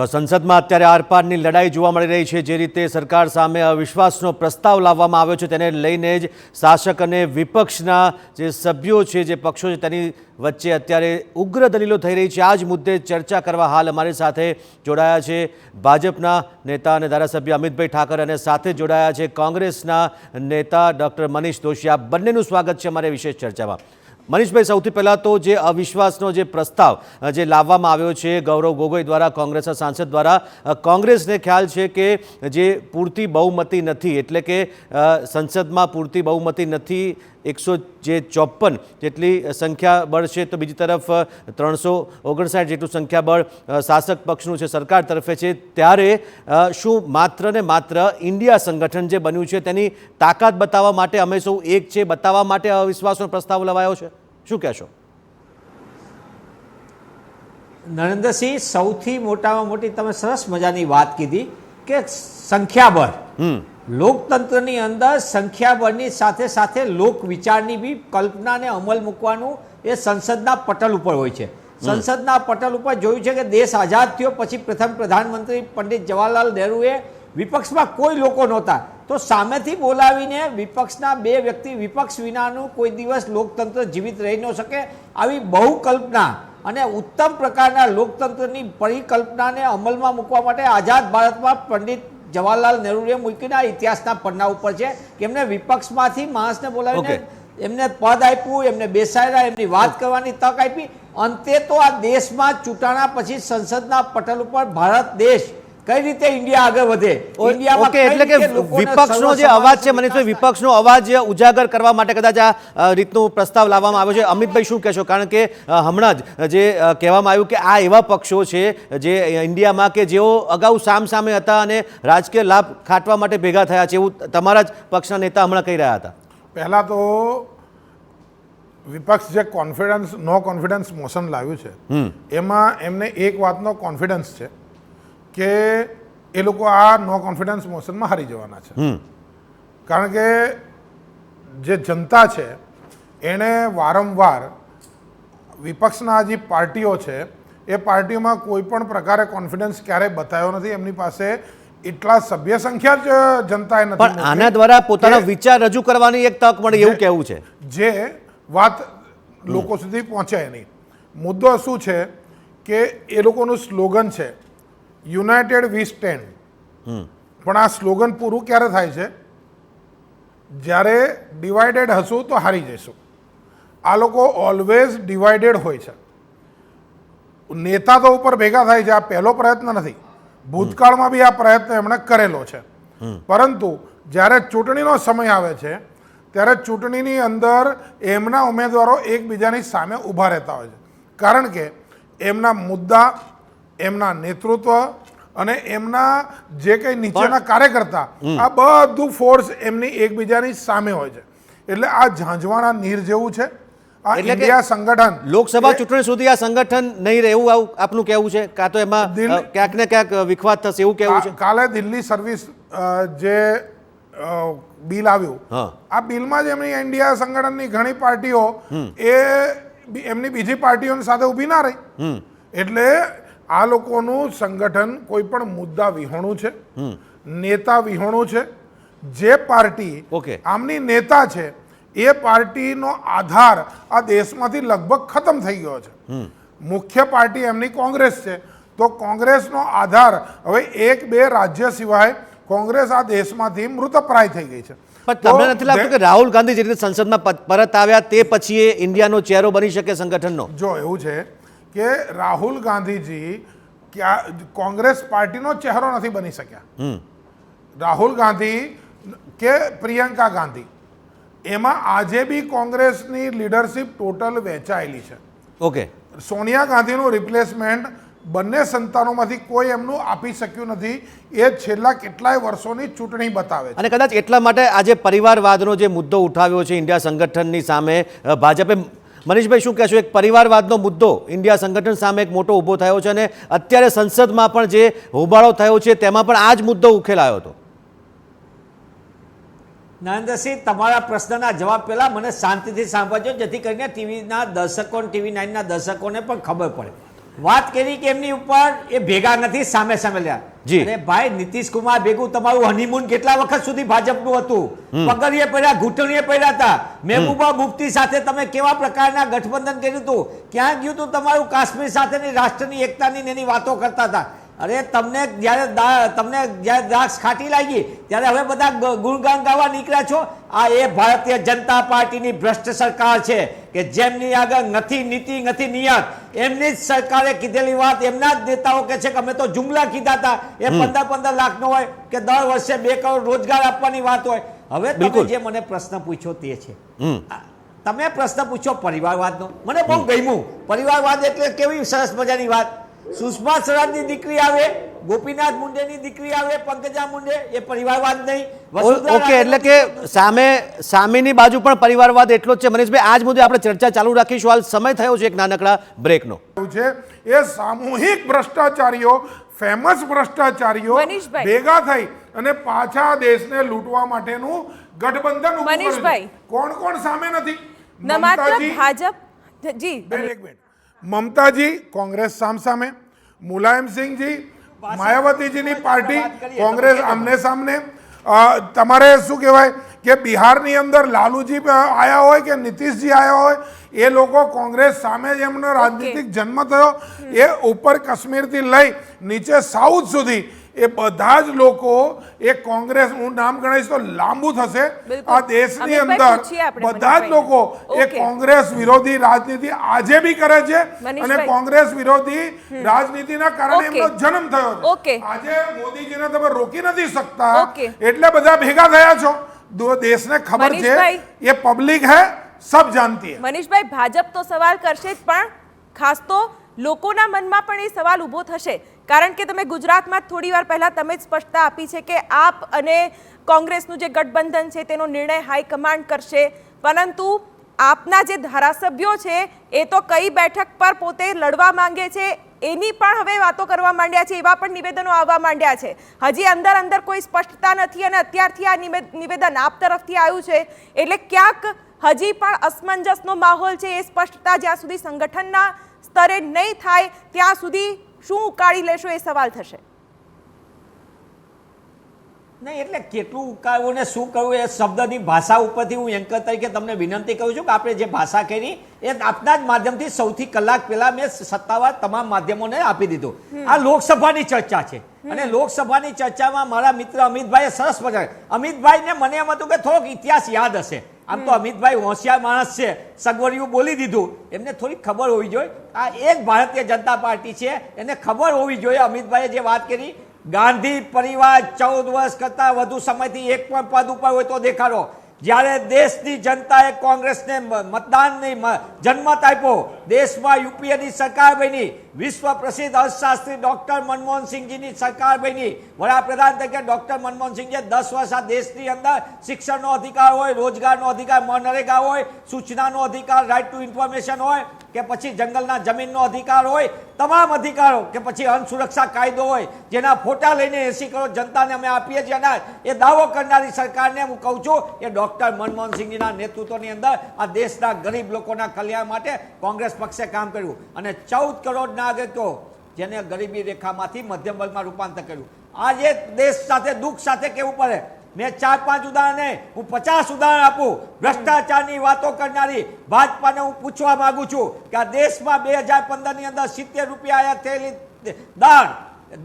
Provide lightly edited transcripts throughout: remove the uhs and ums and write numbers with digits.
તો સંસદમાં અત્યારે આરપારની લડાઈ જોવા મળી રહી છે। જે રીતે સરકાર સામે અવિશ્વાસનો પ્રસ્તાવ લાવવામાં આવ્યો છે તેને લઈને જ શાસક અને વિપક્ષના જે સભ્યો છે, જે પક્ષો છે, તેની વચ્ચે અત્યારે ઉગ્ર દલીલો થઈ રહી છે। આ જ મુદ્દે ચર્ચા કરવા હાલ અમારી સાથે જોડાયા છે ભાજપના નેતા અને ધારાસભ્ય અમિતભાઈ ઠાકર અને સાથે જોડાયા છે કોંગ્રેસના નેતા ડૉક્ટર મનીષ દોશી। આ બંનેનું સ્વાગત છે અમારી વિશેષ ચર્ચામાં। મનીષભાઈ, સૌથી પહેલાં તો જે અવિશ્વાસનો જે પ્રસ્તાવ જે લાવવામાં આવ્યો છે ગૌરવ ગોગોઈ દ્વારા, કોંગ્રેસના સાંસદ દ્વારા, કોંગ્રેસને ખ્યાલ છે કે જે પૂરતી બહુમતી નથી, એટલે કે સંસદમાં પૂરતી બહુમતી નથી। 154 જેટલી સંખ્યાબળ છે, તો બીજી તરફ 359 જેટલું સંખ્યાબળ શાસક પક્ષનું છે, સરકાર તરફે છે। ત્યારે શું માત્ર ને માત્ર ઇન્ડિયા સંગઠન જે બન્યું છે તેની તાકાત બતાવવા માટે, અમે સૌ એક છે બતાવવા માટે અવિશ્વાસનો પ્રસ્તાવ લવાયો છે? શું કહેશો? નરેન્દ્રસિંહ, સૌથી મોટામાં મોટી તમે સરસ મજાની વાત કીધી કે સંખ્યાબળ, લોકતંત્રની અંદર સંખ્યાબળની સાથે સાથે લોક વિચારની બી કલ્પનાને અમલ મૂકવાનું એ સંસદના પટલ ઉપર હોય છે। સંસદના પટલ ઉપર જોયું છે કે દેશ આઝાદ થયો પછી પ્રથમ પ્રધાનમંત્રી પંડિત જવાહરલાલ નહેરુએ વિપક્ષમાં કોઈ લોકો નહોતા તો સામેથી બોલાવીને વિપક્ષના બે વ્યક્તિ, વિપક્ષ વિનાનું કોઈ દિવસ લોકતંત્ર જીવિત રહી ન શકે, આવી બહુ કલ્પના અને ઉત્તમ પ્રકારના લોકતંત્રની પરિકલ્પનાને અમલમાં મૂકવા માટે આઝાદ ભારતમાં પંડિત જવાહરલાલ નહેરુએ મૂકીને ઇતિહાસના પન્ના ઉપર છે કે એમને વિપક્ષમાંથી માણસને બોલાવીને એમને પદ આપ્યું, એમને બેસાડ્યા, એમની વાત કરવાની તક આપી। અંતે તો આ દેશમાં ચૂંટાણા પછી સંસદના પટલ ઉપર ભારત દેશ કઈ રીતે ઇન્ડિયા આગળ વધે, એટલે કે વિપક્ષનો જે અવાજ છે, મનીષભાઈ, વિપક્ષનો અવાજ ઉજાગર કરવા માટે કદાચ આ રીતનું પ્રસ્તાવ લાવવામાં આવ્યો છે। અમિતભાઈ, શું કહેશો? કારણ કે હમણાં જ જે કહેવામાં આવ્યું કે આ એવા પક્ષો છે જે ઇન્ડિયામાં કે જેઓ અગાઉ સામસામે હતા અને રાજકીય લાભ ખાટવા માટે ભેગા થયા છે, એવું તમારા જ પક્ષના નેતા હમણાં કહી રહ્યા હતા। પહેલાં તો વિપક્ષ જે નો કોન્ફિડન્સ મોશન લાવ્યું છે એમાં એમને એક વાતનો કોન્ફિડન્સ છે કે એ લોકો આ નો કોન્ફિડન્સ મોશનમાં હારી જવાના છે। કારણ કે જે જનતા છે એણે વારંવાર વિપક્ષના જે પાર્ટીઓ છે એ પાર્ટીઓમાં કોઈ પણ પ્રકારે કોન્ફિડન્સ ક્યારેય બતાવ્યો નથી। એમની પાસે એટલા સભ્ય સંખ્યા જ જનતાએ નથી, પણ આના દ્વારા પોતાનો વિચાર રજૂ કરવાની એક તક મળે એવું કહેવું છે, જે વાત લોકો સુધી પહોંચે નહીં। મુદ્દો શું છે કે એ લોકોનું સ્લોગન છે યુનાઇટેડ વી સ્ટેન્ડ, પણ આ સ્લોગન પૂરું ક્યારે થાય છે? જ્યારે ડિવાઇડેડ હશું તો હારી જઈશું। આ લોકો ઓલવેઝ ડિવાઇડેડ હોય છે। નેતા તો ઉપર ભેગા થાય છે, આ પહેલો પ્રયત્ન નથી, ભૂતકાળમાં બી આ પ્રયત્ન એમણે કરેલો છે, પરંતુ જ્યારે ચૂંટણીનો સમય આવે છે ત્યારે ચૂંટણીની અંદર એમના ઉમેદવારો એકબીજાની સામે ઊભા રહેતા હોય છે, કારણ કે એમના મુદ્દા, એમના નેતૃત્વ અને એમના જે કંઈ નીચેના કાર્યકર્તા, આ બધું ફોર્સ એમની એકબીજાની સામે હોય છે। એટલે આ ઝાંઝવાના નીર જેવું છે આ ઇન્ડિયા સંગઠન। લોકસભા ચૂંટણી સુધી આ સંગઠન નહીં રહે એવું આપનું કહેવું છે? કાં તો એમાં ક્યાંક ને ક્યાંક વિખવાદ થશે એવું કહેવું છે? કાલે દિલ્હી સર્વિસ જે બિલ આવ્યું, આ બિલમાં જ એમની ઇન્ડિયા સંગઠનની ઘણી પાર્ટીઓ એ એમની બીજી પાર્ટીઓની સાથે ઊભી ના રહી। એટલે આ લોકોનું સંગઠન કોઈ પણ મુદ્દા વિહોણું છે, નેતા વિહોણું છે। જે પાર્ટી આમની નેતા છે એ પાર્ટીનો આધાર આ દેશમાંથી લગભગ ખતમ થઈ ગયો છે। મુખ્ય પાર્ટી એમની કોંગ્રેસ છે, તો કોંગ્રેસનો આધાર હવે 1-2 રાજ્ય સિવાય કોંગ્રેસ આ દેશમાંથી મૃતપ્રાય થઈ ગઈ છે। પણ તમને નથી લાગતું કે રાહુલ ગાંધી જે રીતે સંસદમાં પરત આવ્યા તે પછી એ ઇન્ડિયાનો ચહેરો બની શકે સંગઠનનો? જો એવું છે કે રાહુલ ગાંધીજી કોંગ્રેસ પાર્ટીનો ચહેરો નથી બની શક્યા। રાહુલ ગાંધી કે પ્રિયંકા ગાંધી, એમાં આજે બી કોંગ્રેસની લીડરશિપ ટોટલ વહેંચાયેલી છે। સોનિયા ગાંધીનું રિપ્લેસમેન્ટ બંને સંતાનોમાંથી કોઈ એમનું આપી શક્યું નથી, એ છેલ્લા કેટલાય વર્ષોની ચૂંટણી બતાવે છે। અને કદાચ એટલા માટે આજે પરિવારવાદનો જે મુદ્દો ઉઠાવ્યો છે ઇન્ડિયા સંગઠનની સામે ભાજપે, મનીષભાઈ શું કહેશો? એક પરિવારવાદનો મુદ્દો ઇન્ડિયા સંગઠન સામે એક મોટો ઊભો થયો છે અને અત્યારે સંસદમાં પણ જે હોબાળો થયો છે તેમાં પણ આ જ મુદ્દો ઉકેલાયો હતો। નરેન્દ્રસિંહ, તમારા પ્રશ્નના જવાબ પહેલા મને શાંતિથી સાંભળજો, જેથી કરીને ટીવીના દર્શકો, TV9ના દર્શકોને પણ ખબર પડે। વાત કરી કે એમની ઉપર એ ભેગા નથી, સામે સામે લ્યા. જી. અરે ભાઈ, નીતિશ કુમાર ભેગું તમારું હનીમૂન કેટલા વખત સુધી ભાજપનું હતું? પગડીએ પડ્યા, ઘૂંટણીએ પડ્યા હતા. મહેબૂબા મુફ્તી સાથે તમે કેવા પ્રકારના ગઠબંધન કર્યું હતું? ક્યાં ગયું હતું તમારું કાશ્મીર સાથેની રાષ્ટ્રની એકતાની ને એની વાતો કરતા હતા? અરે તમને જ્યારે દ્રાક્ષ ખાટી લાગી ત્યારે હવે બધા ગુણગાન ગાવા નીકળ્યા છો. આ એ ભારતીય જનતા પાર્ટીની ભ્રષ્ટ સરકાર છે કે જેમની આગળ નથી નીતિ નથી નિયત. એમની જ સરકારે કીધેલી વાત એમના જ નેતાઓ કે છે કે અમે તો જુમલા કીધા હતા, એ 15-15 લાખનો હોય કે દર વર્ષે 2 કરોડ રોજગાર આપવાની વાત હોય. હવે તમે જે મને પ્રશ્ન પૂછ્યો તે છે, તમે પ્રશ્ન પૂછ્યો પરિવારવાદનો, મને બહુ ગમ્યું. પરિવારવાદ એટલે કેવી સરસ મજાની વાત. સુષ્મા સ્વરાજની દીકરી આવે, ગોપીનાથ મુંડેની દીકરી આવે, પંકજા મુંડે, એ પરિવારવાદ નહીં. ઓકે, એટલે કે સામેની બાજુ પણ પરિવારવાદ એટલો જ છે. મનીષભાઈ, આજ મુદ્દે આપણે ચર્ચા ચાલુ રાખીશું. હાલ સમય થયો છે એક નાનકડા બ્રેકનો. છે એ સામૂહિક ભ્રષ્ટાચારીઓ, ફેમસ ભ્રષ્ટાચારીઓ મનીષભાઈ. ભેગા થઈ અને પાછા દેશને લૂંટવા માટેનું ગઠબંધન ઊભું કર્યું છે. મનીષભાઈ. કોણ કોણ સામે નથી? ન માત્ર મમતાજી, ભાજપ જી એક મિનિટ, મમતાજી કોંગ્રેસ સામે, મુલાયમસિંહજી માયાવતીજીની પાર્ટી કોંગ્રેસ આમને સામને. તમારે શું કહેવાય કે બિહારની અંદર લાલુજી આયા હોય કે નીતિશજી આયા હોય, એ લોકો કોંગ્રેસ સામે જેમનો રાજનીતિક જન્મ થયો, એ ઉપર કાશ્મીરથી લઈ નીચે સાઉથ સુધી એ બધા જ લોકો એ કોંગ્રેસ, હું નામ ગણાઈશ તો લાંબુ થશે. આ દેશની અંદર બધા જ લોકો એ કોંગ્રેસ વિરોધી રાજનીતિ આજે બી કરે છે અને કોંગ્રેસ વિરોધી રાજનીતિના કારણે એમનો જન્મ થયો છે. આજે મોદીજીને તમે રોકી નથી શકતા, એટલે બધા ભેગા થયા છો. દેશને ખબર છે, એ પબ્લિક હે, સબ જાનતી હે. મનીષભાઈ, ભાજપ તો સવાલ કરશે જ, પણ ખાસ તો લોકોના મનમાં પણ એ સવાલ ઊભો થશે. કારણ કે તમે ગુજરાતમાં થોડી વાર પહેલા તમે જ સ્પષ્ટતા આપી છે કે આપ અને કોંગ્રેસનું જે ગઠબંધન છે તેનો નિર્ણય હાઈકમાન્ડ કરશે, પરંતુ આપના જે ધારાસભ્યો છે એ તો કઈ બેઠક પર પોતે લડવા માંગે છે એની પણ હવે વાતો કરવા માંડ્યા છે, એવા પણ નિવેદનો આવવા માંડ્યા છે. હજી અંદર કોઈ સ્પષ્ટતા નથી અને અત્યારથી આ નિવેદન આપ તરફથી આવ્યું છે, એટલે ક્યાંક હજી પણ અસમંજસનો માહોલ છે. એ સ્પષ્ટતા જ્યાં સુધી સંગઠનના સ્તરે નહીં થાય ત્યાં સુધી શું ઉકાળી લેશો એ સવાલ થશે. નહીં, એટલે કેટલું ઉકાળવું ને શું કરવું એ શબ્દની ભાષા ઉપરથી હું એન્કર તરીકે તમને વિનંતી કરું છું કે આપણે જે ભાષા કરી એ આપના જ માધ્યમથી સૌથી કલાક પહેલા મેં સત્તાવાર તમામ માધ્યમોને આપી દીધું. આ લોકસભાની ચર્ચા છે અને લોકસભાની ચર્ચામાં મારા મિત્ર અમિતભાઈએ સરસ મજા, અમિતભાઈને મને એમ હતું કે થોડોક ઇતિહાસ યાદ હશે. આમ તો અમિતભાઈ હોશિયાર માણસ છે, સગવડિયું બોલી દીધું. એમને થોડી ખબર હોવી જોઈએ. આ એક ભારતીય જનતા પાર્ટી છે, એને ખબર હોવી જોઈએ. અમિતભાઈએ જે વાત કરી, ગાંધી પરિવાર 14 વર્ષ કરતા વધુ સમયથી એક પણ પદ ઉપર હોય તો દેખાડો. જ્યારે દેશની જનતાએ કોંગ્રેસને મતદાન નહીં જન્મત આપ્યો, દેશમાં યુપીએની સરકાર બની, વિશ્વ પ્રસિદ્ધ અર્થશાસ્ત્રી ડોક્ટર મનમોહનસિંહજીની સરકાર બની, વડાપ્રધાન તરીકે ડોક્ટર મનમોહનસિંહજીએ 10 વર્ષ આ દેશની અંદર શિક્ષણનો અધિકાર હોય, રોજગારનો અધિકાર, મનરેગા હોય, સૂચનાનો અધિકાર, રાઇટ ટુ ઇન્ફોર્મેશન હોય કે પછી જંગલના જમીનનો અધિકાર હોય, તમામ અધિકારો કે પછી અન્ન સુરક્ષા કાયદો હોય, જેના ફોટા લઈને 80 કરોડ જનતાને અમે આપીએ છીએ અનાજ, એ દાવો કરનારી સરકારને હું કહું છું એ ડોક્ટર મનમોહનસિંહજીના નેતૃત્વની અંદર આ દેશના ગરીબ લોકોના કલ્યાણ માટે કોંગ્રેસ પક્ષે કામ કર્યું અને 14 કરોડ નાગરિકો જેને ગરીબી રેખામાંથી મધ્યમ વર્ગમાં રૂપાંતર કર્યું. આજે દેશ સાથે દુઃખ સાથે કેવું પડે. મેં 4-5 ઉદાહરણ નહીં, હું 50 ઉદાહરણ આપું. ભ્રષ્ટાચારની વાતો કરનારી ભાજપાને હું પૂછવા માંગુ છું કે આ દેશમાં 2015ની અંદર 70 રૂપિયા આયાત થયેલી દાળ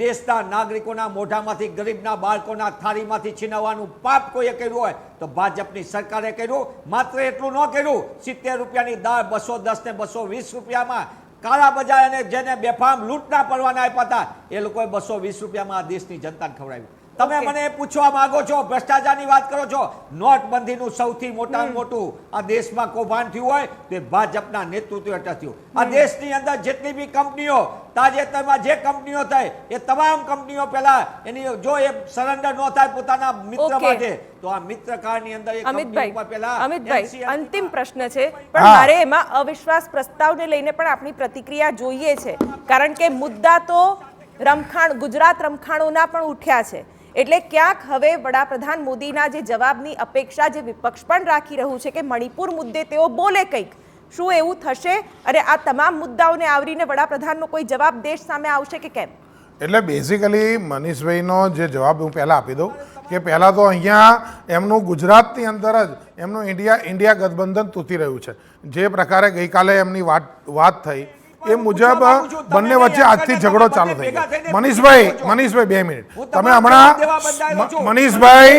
દેશના નાગરિકોના મોઢામાંથી, ગરીબના બાળકોના થાળીમાંથી છીનવવાનું પાપ કોઈએ કર્યું હોય તો ભાજપની સરકારે કર્યું. માત્ર એટલું ન કર્યું, 70 રૂપિયાની દાળ 210 ને 220 રૂપિયામાં કાળા બજાર અને જેને બેફામ લૂંટના પરવાના આપ્યા હતા એ લોકોએ 220 રૂપિયામાં આ દેશની જનતાને ખવડાવ્યું. તમે મને પૂછવા માંગો છો, ભ્રષ્ટાચારની વાત કરો છો. નોટબંધીનું સૌથી મોટું આ દેશમાં કૌભાંડ થયું હોય તે ભાજપના નેતૃત્વ હેઠળ થયું. આ દેશની અંદર જેટલી બી કંપનીઓ તાજેતરમાં જે કંપનીઓ થઈ એ તમામ કંપનીઓ પહેલા એની જો એ સરેન્ડર ન થાય પોતાના મિત્ર માટે તો આ મિત્રકાળની અંદર અમિતભાઈ, અંતિમ પ્રશ્ન છે પણ મારે એમાં અવિશ્વાસ પ્રસ્તાવને લઈને પણ આપણી પ્રતિક્રિયા જોઈએ છે, કારણ કે મુદ્દા તો ગુજરાત રમખાણોના પણ ઉઠ્યા છે. એટલે ક્યાંક હવે વડાપ્રધાન મોદીના જે જવાબની અપેક્ષા જે વિપક્ષ પણ રાખી રહ્યું છે કે મણિપુર મુદ્દે તેઓ બોલે કંઈક, શું એવું થશે અને આ તમામ મુદ્દાઓને આવરીને વડાપ્રધાનનો કોઈ જવાબ દેશ સામે આવશે કે કેમ? એટલે બેઝિકલી મનીષભાઈનો જે જવાબ હું પહેલાં આપી દઉં કે પહેલાં તો અહીંયા એમનું ગુજરાતની અંદર જ એમનું ઇન્ડિયા ગઠબંધન તૂટી રહ્યું છે. જે પ્રકારે ગઈકાલે એમની વાત થઈ એ મુજબ બંને વચ્ચે આજથી ઝઘડો ચાલુ થઈ ગયો. મનીષભાઈ 2 મિનિટ તમે હમણાં મનીષભાઈ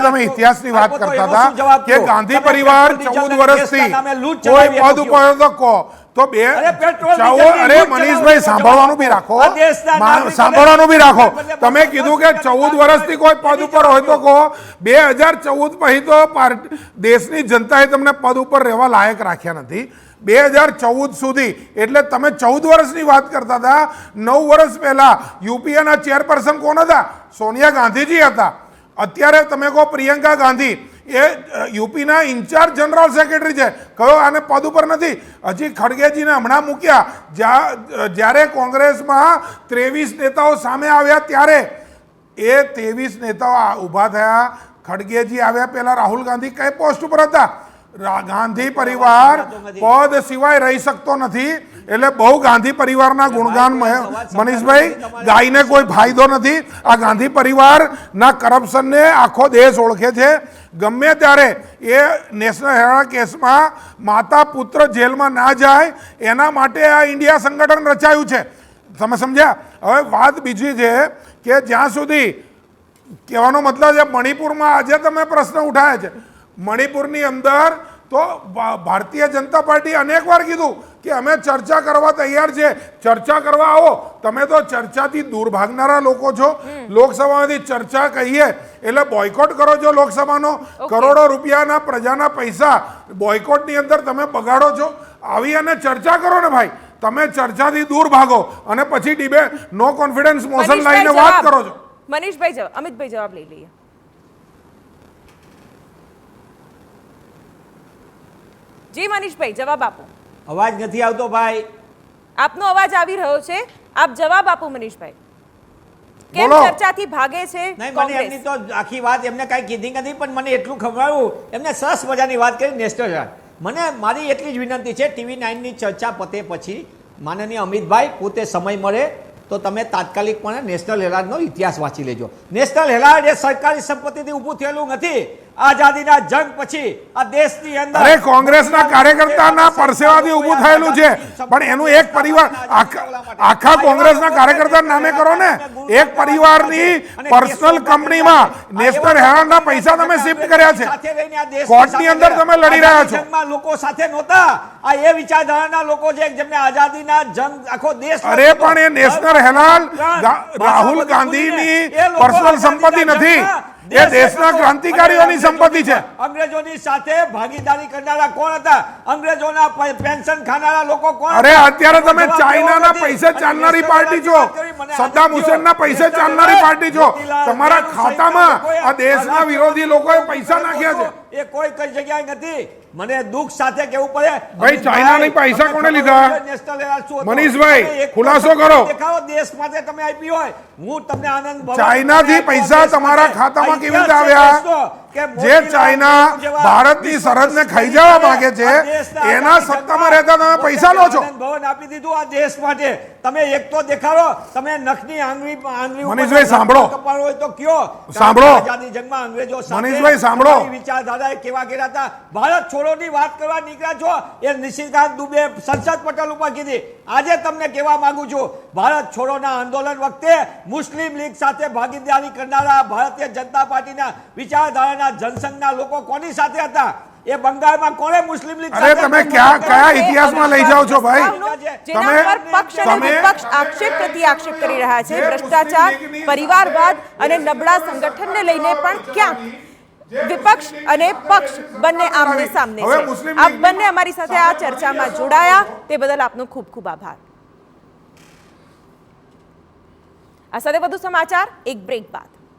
તમે ઇતિહાસની વાત કરતા હતા કે ગાંધી પરિવાર 14 વર્ષથી કોઈ પદ ઉપર તો કહો તો મનીષભાઈ સાંભળવાનું બી રાખો. તમે કીધું કે 14 વર્ષથી કોઈ પદ ઉપર હોય તો કહો. 2014 પછી તો દેશની જનતાએ તમને પદ ઉપર રહેવા લાયક રાખ્યા નથી. 2014 સુધી એટલે તમે 14 વર્ષની વાત કરતા હતા. 9 વર્ષ પહેલા યુપીએના ચેરપર્સન કોણ હતા? સોનિયા ગાંધીજી હતા. અત્યારે તમે કહો પ્રિયંકા ગાંધી એ યુપીના ઇન્ચાર્જ જનરલ સેક્રેટરી છે. કયો આને પદ ઉપર નથી? હજી ખડગેજીને હમણાં મૂક્યા. જ્યારે કોંગ્રેસમાં 23 નેતાઓ સામે આવ્યા ત્યારે એ 23 નેતાઓ ઊભા થયા. ખડગેજી આવ્યા પહેલા રાહુલ ગાંધી કઈ પોસ્ટ ઉપર હતા? ગાંધી પરિવાર પદ સિવાય રહી શકતો નથી. એટલે બહુ ગાંધી પરિવારના ગુણગાન મનીષભાઈ ગાયને કોઈ ફાયદો નથી. આ ગાંધી પરિવારના કરપ્શનને આખો દેશ ઓળખે છે. ગમે ત્યારે એ નેશનલ હેરાલ્ડ કેસમાં માતા પુત્ર જેલમાં ના જાય એના માટે આ ઇન્ડિયા સંગઠન રચાયું છે. તમે સમજ્યા? હવે વાત બીજી છે કે જ્યાં સુધી કહેવાનો મતલબ છે મણિપુરમાં આજે તમે પ્રશ્ન ઉઠાયા છે. મણિપુરની અંદર તો ભારતીય જનતા પાર્ટી અનેક વાર કીધું કે અમે ચર્ચા કરવા તૈયાર છે. ચર્ચા કરવા આવો. તમે તો ચર્ચાથી દૂર ભાગનારા લોકો છો. લોકસભામાંથી ચર્ચા કહીએ એટલે બોયકોટ કરો છો લોકસભાનો. કરોડો રૂપિયાના પ્રજાના પૈસા બોયકોટની અંદર તમે બગાડો છો. આવી અને ચર્ચા કરો ને ભાઈ. તમે ચર્ચાથી દૂર ભાગો અને પછી ડિબેટ નો કોન્ફિડન્સ મોશન લઈને વાત કરો છો. મનીષભાઈ અમિતભાઈ જવાબ લઈ લઈએ. જી મનીષભાઈ જવાબ આપો. અવાજ નથી આવતો ભાઈ. આપનો અવાજ આવી રહ્યો છે. આપ જવાબ આપો મનીષભાઈ. કેમ ચર્ચાથી ભાગે છે મને એમની તો આખી વાત એમને કાંઈ કીધી નથી, પણ મને એટલું ખબરાયું એમને સરસ મજાની વાત કરી નેશનલ હેરાલ્ડ. મને મારી એટલી જ વિનંતી છે TV9 ની ચર્ચા પતે પછી માનનીય અમિતભાઈ પોતે સમય મળે તો તમે તાત્કાલિકપણે નેશનલ હેરાલ્ડનો ઇતિહાસ વાંચી લેજો. નેશનલ હેરાલ્ડ એ સરકારી સંપત્તિથી ઊભું થયેલું નથી. આઝાદીના જંગ પછી આ દેશની અંદર અરે કોંગ્રેસના કાર્યકર્તાના પરસેવાથી ઊભું થયેલું છે, પણ એનું એક પરિવાર આખા કોંગ્રેસના કાર્યકર્તા નામે કરો ને. એક પરિવારની પર્સનલ કંપનીમાં નેશનલ હેરાલ્ડના પૈસા તમે શિફ્ટ કર્યા છે. કોર્ટની અંદર તમે લડી રહ્યા છો. લોકો સાથે નહોતા. આ એ વિચારધારાના લોકો છે જેમને આઝાદીના જંગ આખો દેશ. અરે પણ એ નેશનલ હેરાલ્ડ રાહુલ ગાંધીની પર્સનલ સંપત્તિ નથી. એ દેશના ક્રાંતિકારીઓની સંપત્તિ છે. અંગ્રેજોની સાથે ભાગીદારી કરનારા કોણ હતા? અંગ્રેજોના પેન્શન ખાનારા લોકો કોણ? અરે અત્યારે તમે ચાઇનાના પૈસે ચાલનારી પાર્ટી છો. સદ્દામ હુસેનના પૈસે ચાલનારી પાર્ટી છો. તમારા ખાતામાં આ દેશના વિરોધી લોકોએ પૈસા નાખ્યા છે. એ કોઈ કઈ જગ્યાએ નથી. મને દુઃખ સાથે કહેવું પડે ભાઈ ચાઇનાની પૈસા કોણે લીધા? નેશનલ હેરાલ્ડ શું હતું? મનીષભાઈ ખુલાસો કરો. દેખાડો દેશ માટે તમે આપી હોય. હું તમને આનંદ ચાઇનાથી પૈસા તમારા ખાતામાં કેવી રીતે આવ્યા? જે ચાઇના ભારતની સરહદને ખાઈ જવા માંગે છે એના સત્તામાં રહેતા તમે પૈસા લો છો. ભવન આપી દીધું આ દેશ માટે. તમે એક તો દેખાડો. તમે નખની આંગળી મનીષભાઈ સાંભળો. કપાળ હોય તો કયો સાંભળો. આઝાદી જંગમાં અંગ્રેજો સાથે મનીષભાઈ સાંભળો. વિચારધારાએ કેવા કર્યા હતા. ભારત છોડોની વાત કરવા નીકળ્યા છો એ નિશિકાંત દુબે સંસદ પટલ ઉપર કીધી. આજે તમને કહેવા માંગુ છું ભારત છોડોના આંદોલન વખતે મુસ્લિમ લીગ સાથે ભાગીદારી કરનારા ભારતીય જનતા પાર્ટીના વિચારધારાના જનસંઘના લોકો કોની સાથે હતા? એ બંગાળમાં કોણે મુસ્લિમ લીગ સાથે? અરે તમે કયા ઇતિહાસમાં લઈ જાઓ છો ભાઈ? જેના પર પક્ષ અને વિપક્ષ આક્ષેપ પ્રતિ આક્ષેપ કરી રહ્યા છે. ભ્રષ્ટાચાર, પરિવારવાદ અને નબળા સંગઠનને લઈને પણ ક્યાંક વિપક્ષ અને પક્ષ બંને આમને સામને છે. આપ બંને અમારી સાથે આ ચર્ચામાં જોડાયા તે બદલ આપનો ખૂબ ખૂબ આભાર. આ સાથે વધુ સમાચાર એક બ્રેક બાદ.